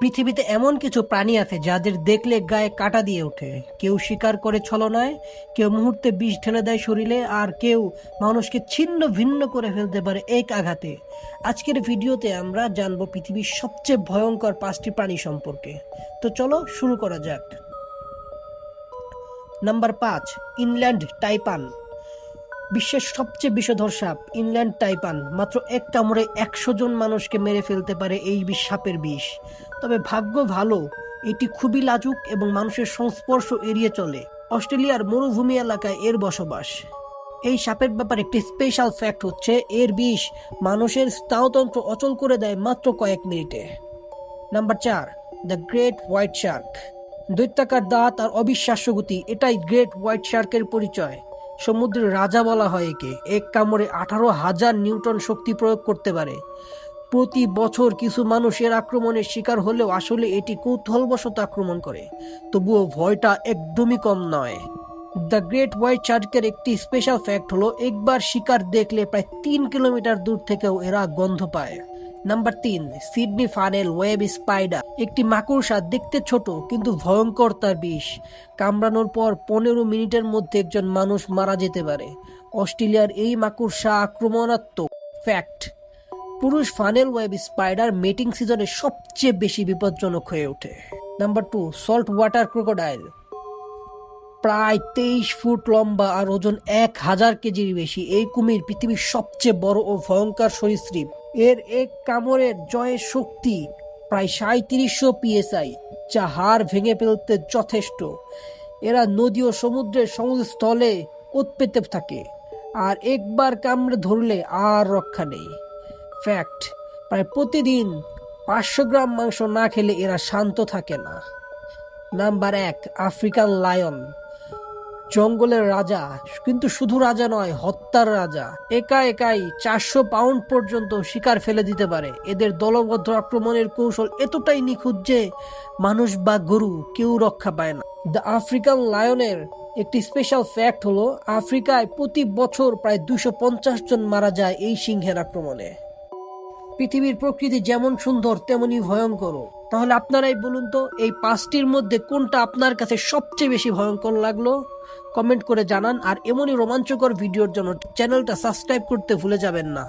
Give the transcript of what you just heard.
পৃথিবীতে এমন কিছু প্রাণী আছে যাদের দেখলে গায়ে কাঁটা দিয়ে ওঠে। কেউ শিকার করে ছলনায়, কেউ মুহূর্তে বিষ ঢেলে দেয় শরীরে, আর কেউ মানুষকে ছিন্ন ভিন্ন করে ফেলতে পারে এক আঘাতে। আজকের ভিডিওতে আমরা জানবো পৃথিবীর সবচেয়ে ভয়ঙ্কর 5টি প্রাণী সম্পর্কে। তো চলো শুরু করা যাক। Number 5, inland taipan. বিশ্বের সবচেয়ে বিষধর সাপ ইনল্যান্ড টাইপান মাত্র এক কামড়ে 100 জন মানুষকে মেরে ফেলতে পারে এই সাপের বিষ। তবে ভাগ্য ভালো, এটি খুবই লাজুক এবং মানুষের সংস্পর্শ এড়িয়ে চলে। অস্ট্রেলিয়ার মরুভূমি এলাকায় এর বসবাস। এই সাপের ব্যাপারে একটি স্পেশাল ফ্যাক্ট হচ্ছে এর বিষ মানুষের স্নায়ুতন্ত্র অচল করে দেয় মাত্র কয়েক মিনিটে। Number 4, the great white shark. দৈত্যাকার দাঁত আর অবিশ্বাস্য গতি, এটাই গ্রেট হোয়াইট শার্কের পরিচয়। সমুদ্রের রাজা বলা হয় একে। এক কামড়ে 18,000 নিউটন শক্তি প্রয়োগ করতে পারে। প্রতি বছর কিছু মানুষ এর আক্রমণের শিকার হলেও আসলে এটি কৌতূহলবশত আক্রমণ করে। তবুও ভয়টা একদমই কম নয়। দ্য গ্রেট হোয়াইট শার্কের একটি স্পেশাল ফ্যাক্ট হলো একবার শিকার দেখলে প্রায় 3 কিলোমিটার দূর থেকেও এরা গন্ধ পায়। Number 3, Sydney funnel web spider. একটি মাকড়সা, দেখতে ছোট কিন্তু ভয়ঙ্কর তার বিষ। কামড়ানোর পর 15 মিনিটের মধ্যে একজন মানুষ মারা যেতে পারে। অস্ট্রেলিয়ার এই মাকড়সা আক্রমণাত্মক। ফ্যাক্ট, পুরুষ ফানেল ওয়েব স্পাইডার মেটিং সিজনে সবচেয়ে বেশি বিপজ্জনক হয়ে ওঠে। Number 2, salt water crocodile. প্রায় 23 ফুট লম্বা আর ওজন 1000 কেজির বেশি, এই কুমির পৃথিবীর সবচেয়ে বড় ও ভয়ঙ্কর সরীসৃপ। এর এক কামড়ের জয়ের শক্তি প্রায় 3700 PSI, যা হাড় ভেঙে ফেলতে যথেষ্ট। এরা নদী ও সমুদ্রের সংযোগস্থলে উৎপেতে থাকে, আর একবার কামড়ে ধরলে আর রক্ষা নেই। ফ্যাক্ট, প্রায় প্রতিদিন 500 গ্রাম মাংস না খেলে এরা শান্ত থাকে না। Number 1, African lion. জঙ্গলের রাজা, কিন্তু শুধু রাজা নয়, হত্যার রাজা। একাই 400 পাউন্ড পর্যন্ত শিকার ফেলে দিতে পারে। এদের দলবদ্ধ আক্রমণের কৌশল এতটাই নিখুঁত যে মানুষ বা গরু কেউ রক্ষা পায় না। দ্য আফ্রিকান লায়নের একটি স্পেশাল ফ্যাক্ট হলো আফ্রিকায় প্রতি বছর প্রায় 250 জন মারা যায় এই সিংহের আক্রমণে। পৃথিবীর প্রকৃতি যেমন সুন্দর তেমনি ভয়ঙ্কর। তাহলে আপনারাই বলুন তো, এই 5টির মধ্যে কোনটা আপনার কাছে সবচেয়ে বেশি ভয়ঙ্কর লাগলো? কমেন্ট করে জানান। আর এমনই রোমাঞ্চকর ভিডিওর জন্য চ্যানেলটা সাবস্ক্রাইব করতে ভুলে যাবেন না।